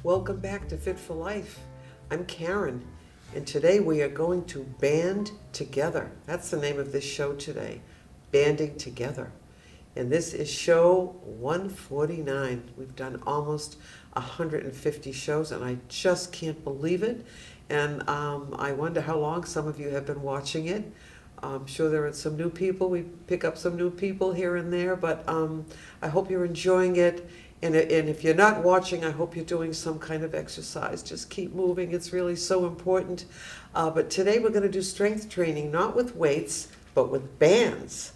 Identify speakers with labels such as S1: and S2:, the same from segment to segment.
S1: Welcome back to Fit for Life. I'm Karen, and today we are going to band together. That's the name of this show today, Banding Together. And this is show 149. We've done almost 150 shows, and I just can't believe it. And I wonder how long some of you have been watching it. I'm sure there are some new people. We pick up some new people here and there, but I hope you're enjoying it. And if you're not watching, I hope you're doing some kind of exercise. Just keep moving. It's really so important. But today we're going to do strength training, not with weights, but with bands.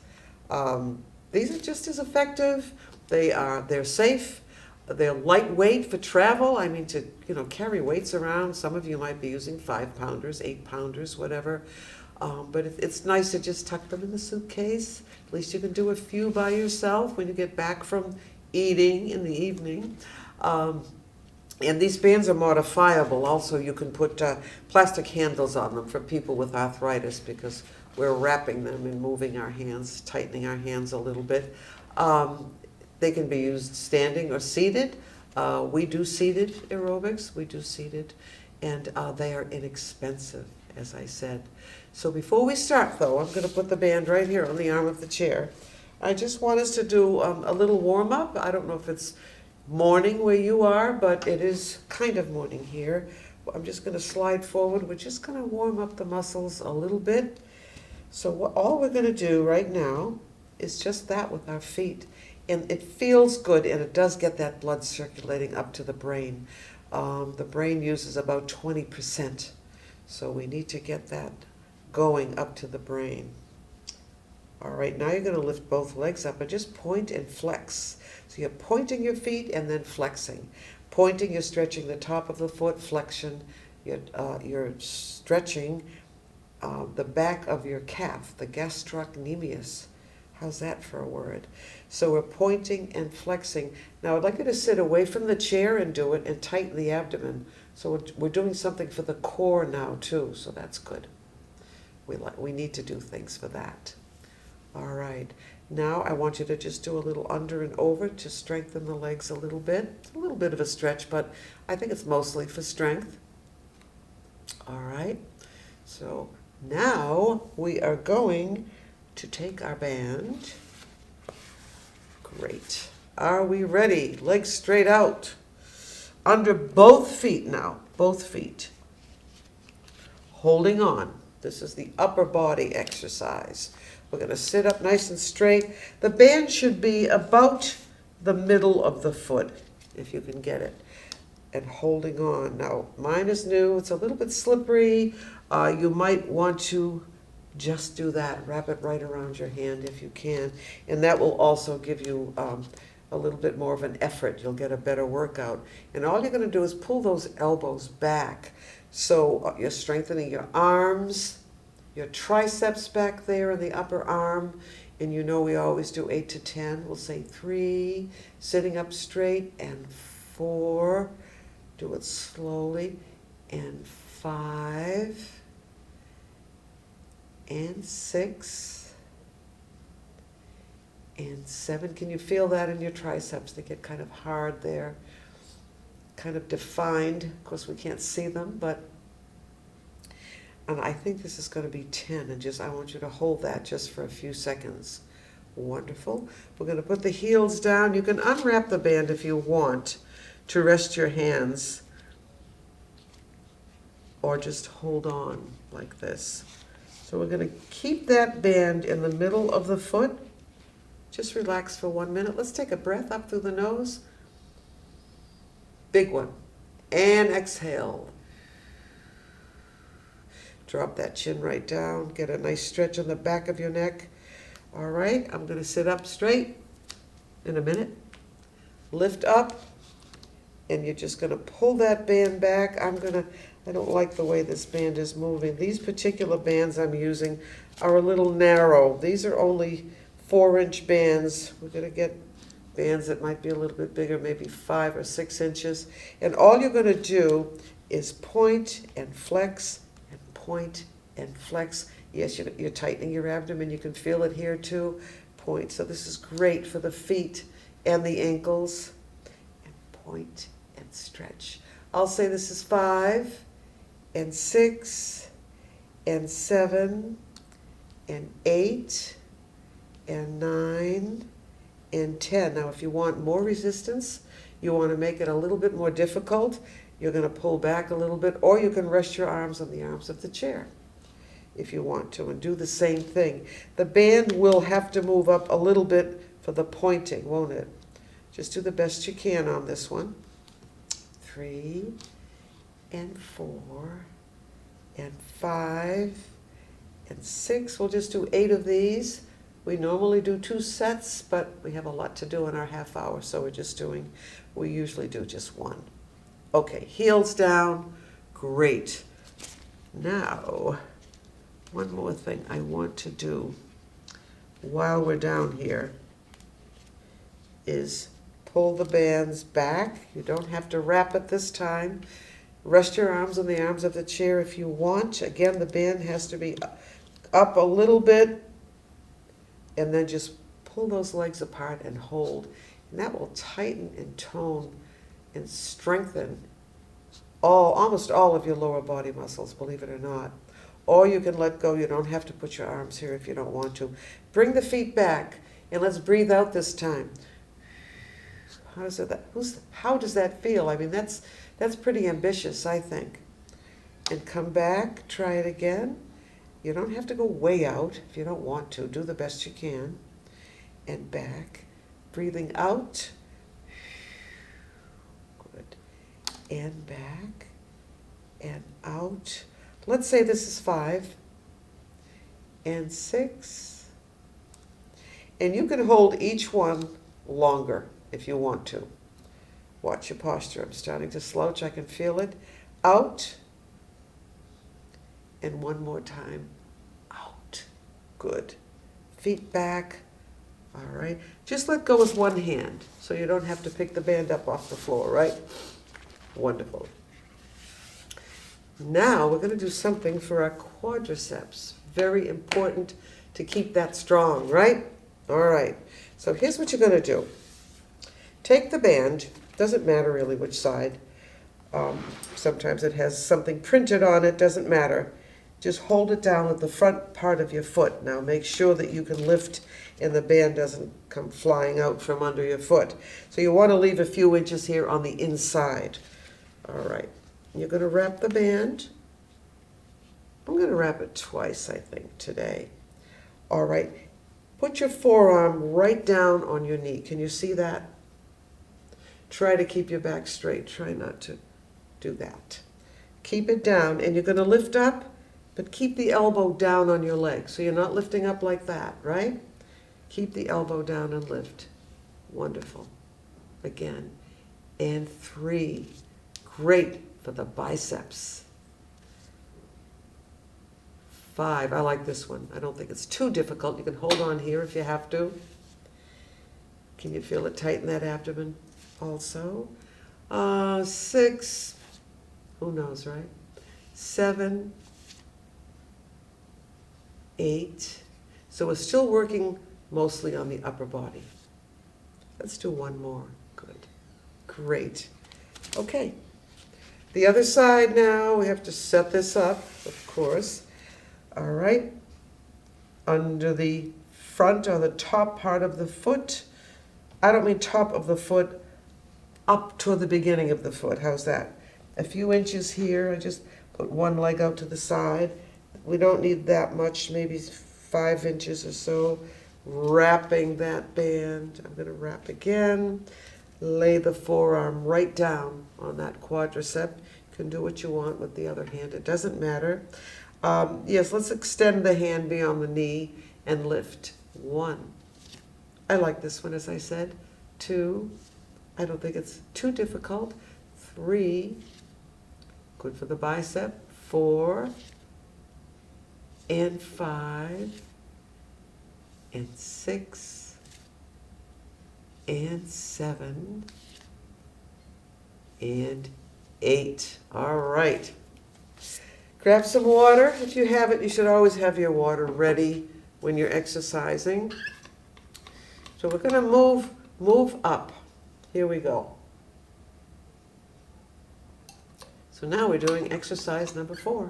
S1: These are just as effective. They're safe. They're lightweight for travel. I mean, to carry weights around. Some of you might be using 5-pounders, 8-pounders, whatever. But it's nice to just tuck them in the suitcase. At least you can do a few by yourself when you get back from eating in the evening. And these bands are modifiable. Also, you can put plastic handles on them for people with arthritis because we're wrapping them and moving our hands, tightening our hands a little bit. They can be used standing or seated. We do seated aerobics. We do seated. And they are inexpensive, as I said. So before we start, though, I'm going to put the band right here on the arm of the chair. I just want us to do a little warm-up. I don't know if it's morning where you are, but it is kind of morning here. I'm just going to slide forward. We're just going to warm up the muscles a little bit. So all we're going to do right now is just that with our feet. And it feels good, and it does get that blood circulating up to the brain. The brain uses about 20%. So we need to get that going up to the brain. All right, now you're going to lift both legs up and just point and flex. So you're pointing your feet and then flexing. Pointing, you're stretching the top of the foot, flexion. You're stretching the back of your calf, the gastrocnemius. How's that for a word? So we're pointing and flexing. Now I'd like you to sit away from the chair and do it and tighten the abdomen. So we're doing something for the core now too, so that's good. We need to do things for that. All right, now I want you to just do a little under and over to strengthen the legs a little bit. It's a little bit of a stretch, but I think it's mostly for strength. All right, so now we are going to take our band. Great. Are we ready? Legs straight out. Under both feet now, both feet. Holding on. This is the upper body exercise. We're going to sit up nice and straight. The band should be about the middle of the foot, if you can get it. And holding on. Now, mine is new. It's a little bit slippery. You might want to just do that. Wrap it right around your hand if you can. And that will also give you a little bit more of an effort. You'll get a better workout. And all you're going to do is pull those elbows back. So you're strengthening your arms, your triceps back there in the upper arm. And you know we always do 8 to 10. We'll say 3, sitting up straight, and 4. Do it slowly. And 5. And 6. And 7. Can you feel that in your triceps? They get kind of hard there. Kind of defined. Of course, we can't see them, and I think this is going to be 10, and I want you to hold that just for a few seconds. Wonderful. We're going to put the heels down. You can unwrap the band if you want to rest your hands, or just hold on like this. So we're going to keep that band in the middle of the foot. Just relax for 1 minute. Let's take a breath up through the nose. Big one. And exhale. Drop that chin right down. Get a nice stretch on the back of your neck. All right, I'm going to sit up straight in a minute. Lift up. And you're just going to pull that band back. I don't like the way this band is moving. These particular bands I'm using are a little narrow. These are only 4-inch bands. We're going to get bands that might be a little bit bigger, maybe 5 or 6 inches. And all you're going to do is point and flex and point and flex. Yes, you're tightening your abdomen. You can feel it here too. Point. So this is great for the feet and the ankles. And point and stretch. I'll say this is 5 and 6 and 7 and 8 and 9 and 10. Now, if you want more resistance, you want to make it a little bit more difficult, you're going to pull back a little bit, or you can rest your arms on the arms of the chair if you want to, and do the same thing. The band will have to move up a little bit for the pointing, won't it? Just do the best you can on this one. 3 and 4 and 5 and 6. We'll just do 8 of these. We normally do 2 sets, but we have a lot to do in our half hour, so we usually do just 1. Okay, heels down, great. Now, one more thing I want to do while we're down here is pull the bands back. You don't have to wrap it this time. Rest your arms on the arms of the chair if you want. Again, the band has to be up a little bit, and then just pull those legs apart and hold. And that will tighten and tone and strengthen almost all of your lower body muscles, believe it or not. Or you can let go. You don't have to put your arms here if you don't want to. Bring the feet back, and let's breathe out this time. How does that feel? I mean, that's pretty ambitious, I think. And come back, try it again. You don't have to go way out if you don't want to. Do the best you can. And back, breathing out. Good. And back, and out. Let's say this is 5 and 6. And you can hold each one longer if you want to. Watch your posture. I'm starting to slouch. I can feel it. Out. And one more time. Out. Good. Feet back. All right. Just let go with one hand so you don't have to pick the band up off the floor, right? Wonderful. Now we're going to do something for our quadriceps. Very important to keep that strong, right? All right. So here's what you're going to do. Take the band. Doesn't matter really which side. Sometimes it has something printed on it. Doesn't matter. Just hold it down with the front part of your foot. Now make sure that you can lift and the band doesn't come flying out from under your foot. So you want to leave a few inches here on the inside. All right. You're going to wrap the band. I'm going to wrap it twice, I think, today. All right. Put your forearm right down on your knee. Can you see that? Try to keep your back straight. Try not to do that. Keep it down, and you're going to lift up, but keep the elbow down on your leg. So you're not lifting up like that, right? Keep the elbow down and lift. Wonderful. Again. And 3. Great for the biceps. 5. I like this one. I don't think it's too difficult. You can hold on here if you have to. Can you feel it tighten that abdomen also? 6. Who knows, right? 7. 8. So we're still working mostly on the upper body. Let's do one more. Good. Great. Okay. The other side now, we have to set this up, of course. All right. Under the front or the top part of the foot. I don't mean top of the foot, up toward the beginning of the foot. How's that? A few inches here. I just put one leg out to the side. We don't need that much, maybe 5 inches or so. Wrapping that band. I'm going to wrap again. Lay the forearm right down on that quadricep. You can do what you want with the other hand. It doesn't matter. Yes, let's extend the hand beyond the knee and lift. 1. I like this one, as I said. 2. I don't think it's too difficult. 3. Good for the bicep. 4. And 5. And 6. And 7. And 8. All right. Grab some water. If you have it, you should always have your water ready when you're exercising. So we're going to move up. Here we go. So now we're doing exercise number 4.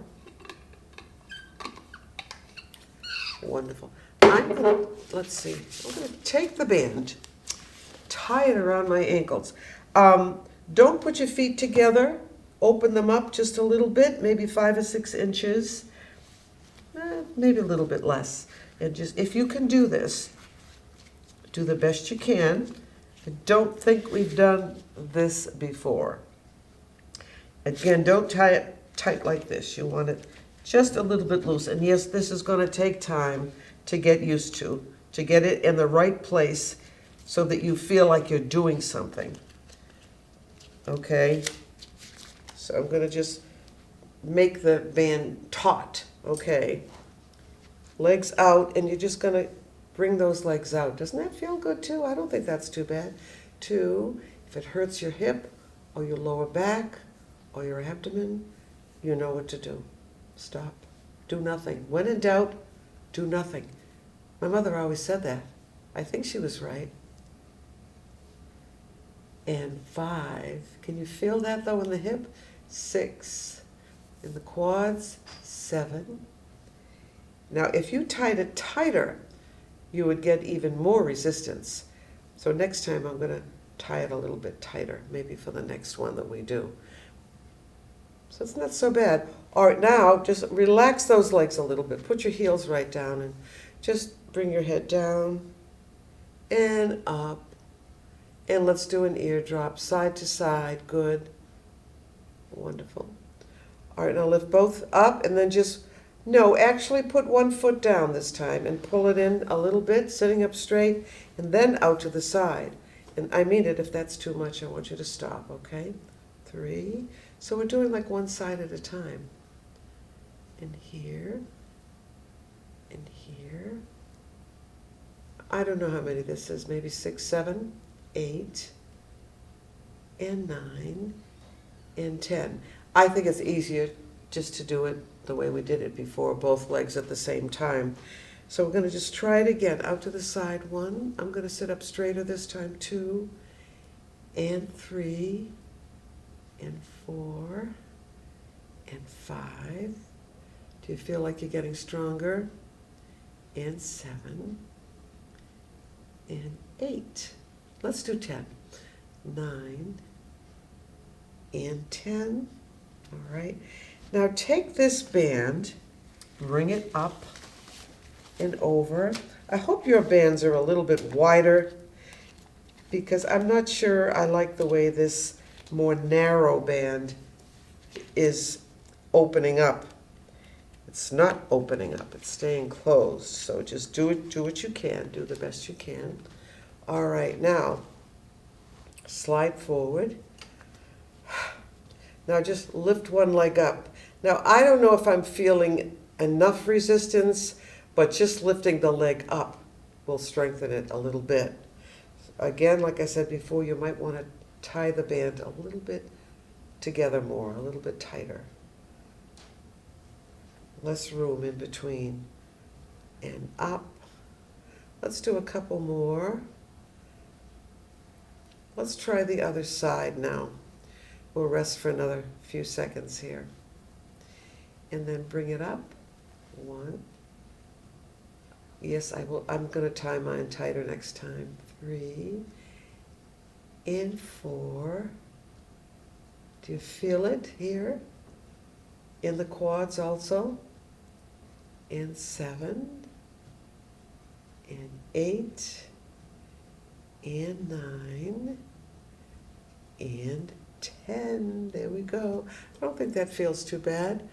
S1: Wonderful. Let's see, I'm gonna take the band, tie it around my ankles. Don't put your feet together, open them up just a little bit, maybe 5 or 6 inches, maybe a little bit less. And just, if you can do this, do the best you can. I don't think we've done this before. Again, don't tie it tight like this. You want it just a little bit loose. And yes, this is going to take time to get used to get it in the right place so that you feel like you're doing something. Okay? So I'm going to just make the band taut. Okay? Legs out, and you're just going to bring those legs out. Doesn't that feel good too? I don't think that's too bad. 2, if it hurts your hip or your lower back or your abdomen, you know what to do. Stop. Do nothing. When in doubt, do nothing. My mother always said that. I think she was right. And 5, can you feel that though in the hip? 6, in the quads. 7. Now if you tied it tighter, you would get even more resistance. So next time I'm going to tie it a little bit tighter, maybe for the next one that we do. So it's not so bad. All right, now just relax those legs a little bit. Put your heels right down and just bring your head down and up. And let's do an ear drop, side to side. Good. Wonderful. All right, now lift both up and then just, no, actually put one foot down this time and pull it in a little bit, sitting up straight, and then out to the side. And I mean it, if that's too much, I want you to stop, okay? 3. So we're doing like one side at a time. And here, and here. I don't know how many this is, maybe 6, 7, 8, and 9, and 10. I think it's easier just to do it the way we did it before, both legs at the same time. So we're going to just try it again. Out to the side, 1. I'm going to sit up straighter this time, 2, and 3, and 4, and 5. Do you feel like you're getting stronger? And 7, and 8. Let's do 10. 9, and 10. All right. Now take this band, bring it up and over. I hope your bands are a little bit wider because I'm not sure I like the way this more narrow band is opening up. It's not opening up, it's staying closed. So just do what you can, do the best you can. All right, now slide forward. Now just lift one leg up. Now I don't know if I'm feeling enough resistance, but just lifting the leg up will strengthen it a little bit. Again, like I said before, you might want to tie the band a little bit together more, a little bit tighter. Less room in between. And up. Let's do a couple more. Let's try the other side now. We'll rest for another few seconds here. And then bring it up. 1. Yes, I will. I'm going to tie mine tighter next time. 3. And 4. Do you feel it here? In the quads also. And 7. And 8. And 9. And 10. There we go. I don't think that feels too bad.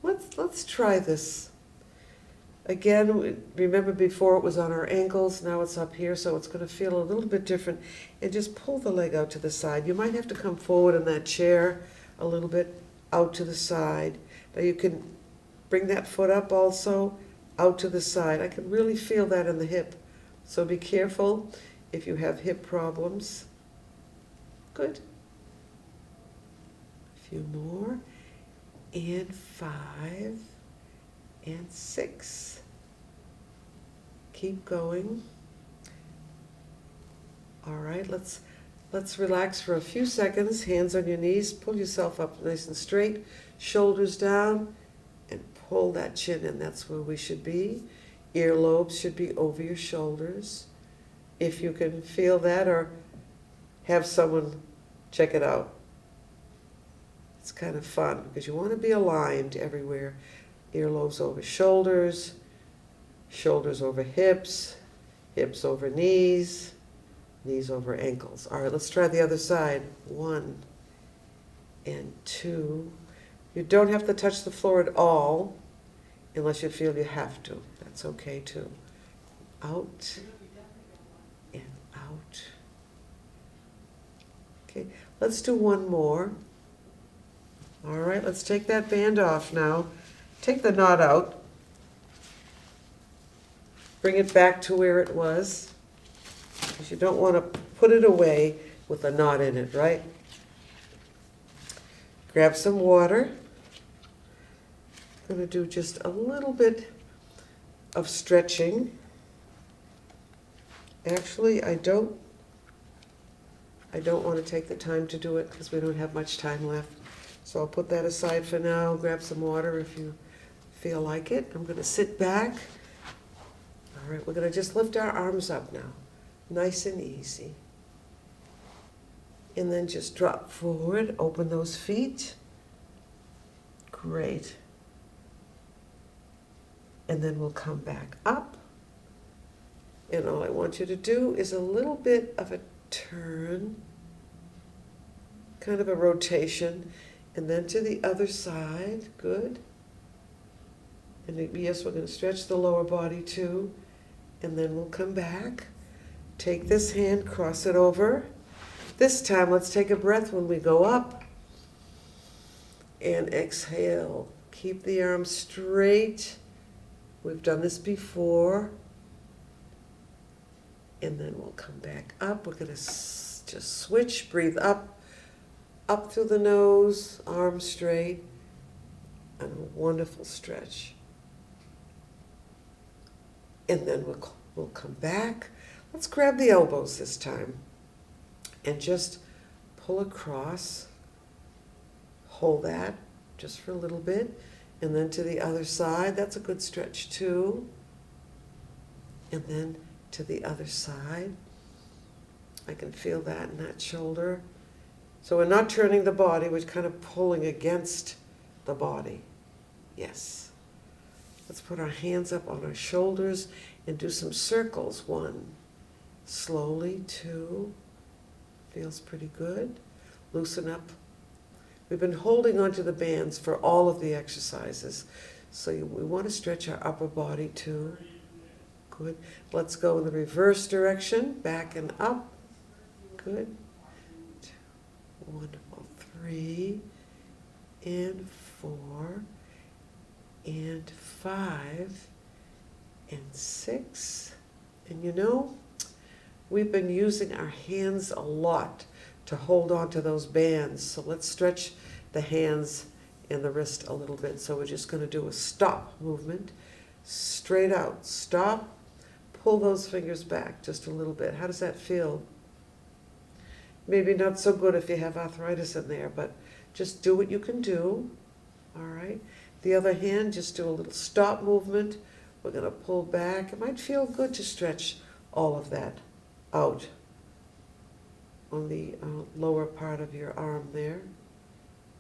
S1: Let's try this. Again, remember before it was on our ankles, now it's up here, so it's going to feel a little bit different. And just pull the leg out to the side. You might have to come forward in that chair a little bit, out to the side. Now you can bring that foot up also, out to the side. I can really feel that in the hip. So be careful if you have hip problems. Good. A few more. And 5. And 6. Keep going. All right, let's Let's relax for a few seconds. Hands on your knees. Pull yourself up nice and straight. Shoulders down. And pull that chin in. That's where we should be. Earlobes should be over your shoulders. If you can feel that or have someone check it out. It's kind of fun because you want to be aligned everywhere. Earlobes over shoulders, shoulders over hips, hips over knees, knees over ankles. All right, let's try the other side. 1 and 2. You don't have to touch the floor at all unless you feel you have to. That's okay too. Out and out. Okay, let's do one more. All right, let's take that band off now. Take the knot out. Bring it back to where it was, because you don't want to put it away with a knot in it, right? Grab some water. I'm going to do just a little bit of stretching. Actually, I don't want to take the time to do it because we don't have much time left. So I'll put that aside for now. Grab some water if you feel like it. I'm going to sit back. All right, we're going to just lift our arms up now. Nice and easy. And then just drop forward. Open those feet. Great. And then we'll come back up. And all I want you to do is a little bit of a turn, kind of a rotation, and then to the other side. Good. And yes, we're going to stretch the lower body too. And then we'll come back. Take this hand, cross it over. This time, let's take a breath when we go up. And exhale. Keep the arms straight. We've done this before. And then we'll come back up. We're going to just switch. Breathe up through the nose, arms straight, and a wonderful stretch. And then we'll come back. Let's grab the elbows this time and just pull across. Hold that just for a little bit. And then to the other side. That's a good stretch too. And then to the other side. I can feel that in that shoulder. So we're not turning the body, we're kind of pulling against the body. Yes. Let's put our hands up on our shoulders and do some circles. 1. Slowly. 2. Feels pretty good. Loosen up. We've been holding onto the bands for all of the exercises. So we want to stretch our upper body too. Good. Let's go in the reverse direction. Back and up. Good. 2. Wonderful. 3 and 4 and 5 and 6. And you know, we've been using our hands a lot to hold on to those bands. So let's stretch the hands and the wrist a little bit. So we're just going to do a stop movement. Straight out. Stop. Pull those fingers back just a little bit. How does that feel? Maybe not so good if you have arthritis in there, but just do what you can do. All right. The other hand, just do a little stop movement. We're going to pull back. It might feel good to stretch all of that out on the lower part of your arm there.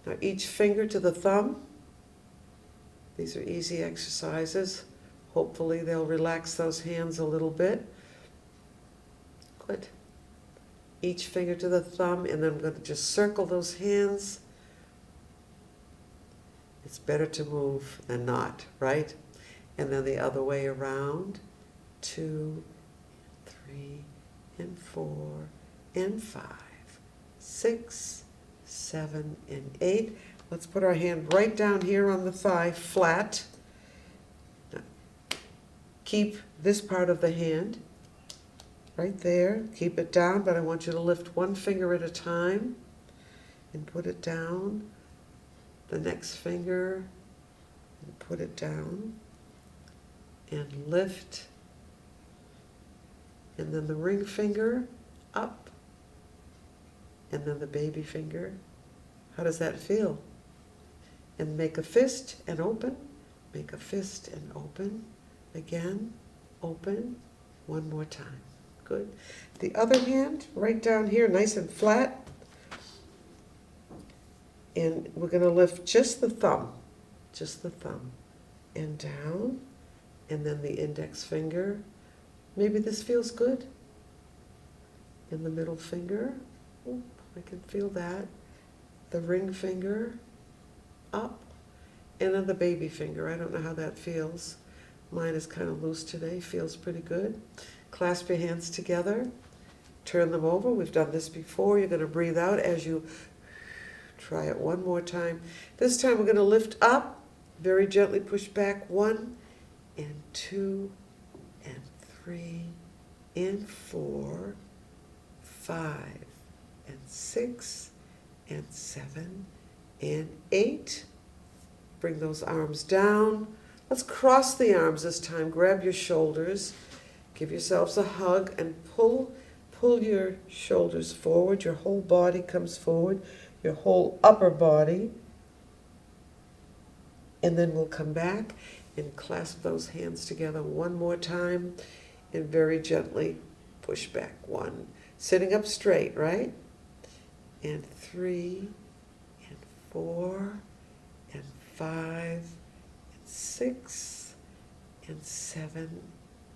S1: Now each finger to the thumb. These are easy exercises. Hopefully they'll relax those hands a little bit. Good. Each finger to the thumb, and then I'm going to just circle those hands. It's better to move than not, right? And then the other way around. 2, 3, and 4, and 5, 6, 7, and 8. Let's put our hand right down here on the thigh, flat. Now, keep this part of the hand right there. Keep it down, but I want you to lift one finger at a time and put it down. The next finger, and put it down, and lift. And then the ring finger up and then the baby finger. How does that feel? And make a fist and open, make a fist and open, again, open, one more time. Good. The other hand, right down here, nice and flat. And we're going to lift just the thumb, and down, and then the index finger. Maybe this feels good. And the middle finger, oh, I can feel that. The ring finger, up, and then the baby finger. I don't know how that feels. Mine is kind of loose today, feels pretty good. Clasp your hands together, turn them over. We've done this before. You're going to breathe out as you try it one more time. This time we're going to lift up, very gently push back, 1 and 2 and 3 and 4, 5 and 6 and 7 and 8. Bring those arms down. Let's cross the arms this time. Grab your shoulders. Give yourselves a hug and pull your shoulders forward. Your whole body comes forward. Your whole upper body. And then we'll come back and clasp those hands together one more time and very gently push back. 1. Sitting up straight, right? And 3 and 4 and 5 and 6 and 7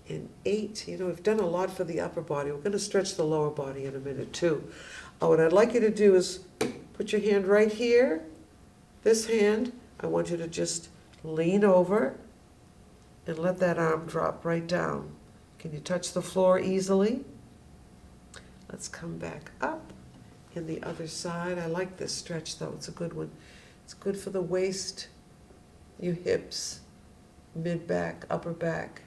S1: and 8. You know, we've done a lot for the upper body. We're going to stretch the lower body in a minute too. What I'd like you to do is put your hand right here. This hand, I want you to just lean over and let that arm drop right down. Can you touch the floor easily? Let's come back up. And the other side. I like this stretch though. It's a good one. It's good for the waist, your hips, mid-back, upper back.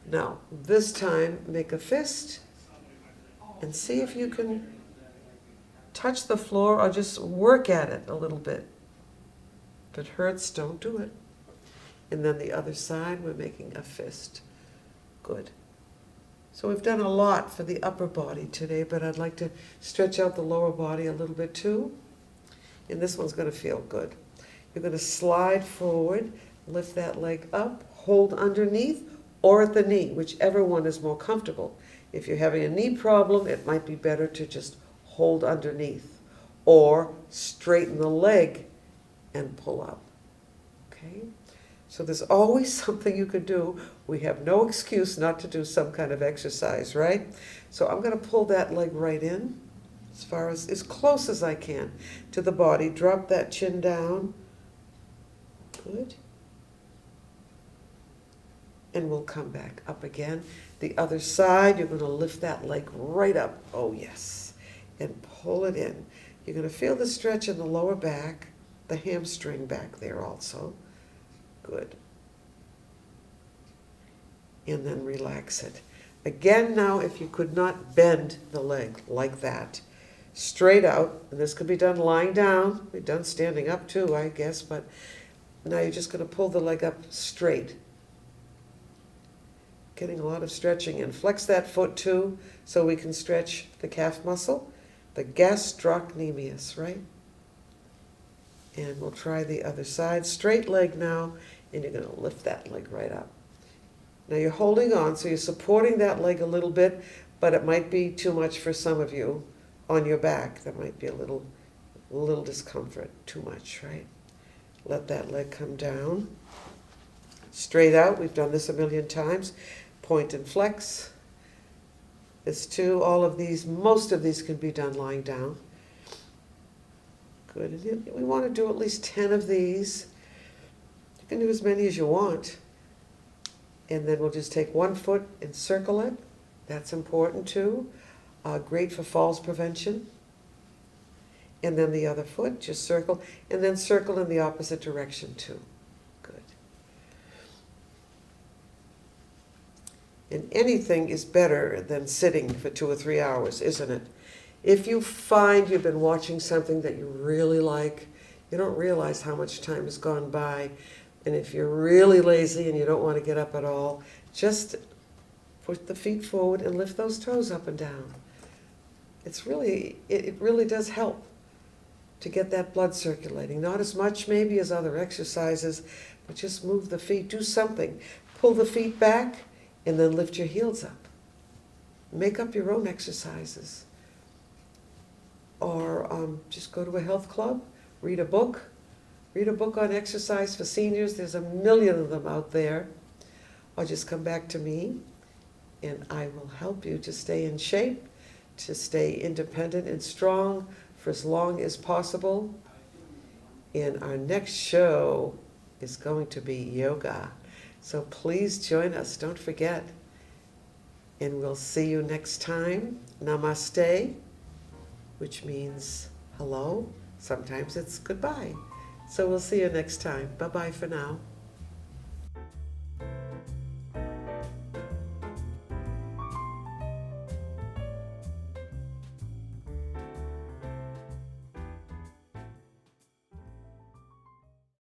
S1: Now, this time, make a fist and see if you can touch the floor or just work at it a little bit. If it hurts, don't do it. And then the other side, we're making a fist. Good. So we've done a lot for the upper body today, but I'd like to stretch out the lower body a little bit too. And this one's going to feel good. You're going to slide forward, lift that leg up, hold underneath or at the knee, whichever one is more comfortable. If you're having a knee problem, it might be better to just hold underneath or straighten the leg and pull up. Okay? So there's always something you could do. We have no excuse not to do some kind of exercise, right? So I'm going to pull that leg right in as close as I can to the body. Drop that chin down. Good. And we'll come back up again. The other side, you're going to lift that leg right up. Oh, yes. And pull it in. You're going to feel the stretch in the lower back, the hamstring back there also. Good. And then relax it. Again now, if you could not bend the leg like that, straight out, and this could be done lying down, we've done standing up too, I guess, but now you're just going to pull the leg up straight. Getting a lot of stretching in. Flex that foot too, so we can stretch the calf muscle, the gastrocnemius, right? And we'll try the other side. Straight leg now, and you're going to lift that leg right up. Now you're holding on, so you're supporting that leg a little bit, but it might be too much for some of you on your back. There might be a little discomfort, too much, right? Let that leg come down. Straight out, we've done this a million times. Point and flex. This too, most of these can be done lying down. Good. And we want to do at least 10 of these. You can do as many as you want. And then we'll just take one foot and circle it. That's important too. Great for falls prevention. And then the other foot, just circle. And then circle in the opposite direction too. Good. And anything is better than sitting for 2 or 3 hours, isn't it? If you find you've been watching something that you really like, you don't realize how much time has gone by. And if you're really lazy and you don't want to get up at all, just put the feet forward and lift those toes up and down. it really does help to get that blood circulating. Not as much maybe as other exercises, but just move the feet, do something. Pull the feet back and then lift your heels up. Make up your own exercises. Or just go to a health club, read a book. Read a book on exercise for seniors. There's a million of them out there. Or just come back to me and I will help you to stay in shape, to stay independent and strong for as long as possible. And our next show is going to be yoga. So please join us, don't forget. And we'll see you next time. Namaste, which means hello. Sometimes it's goodbye. So we'll see you next time. Bye-bye for now.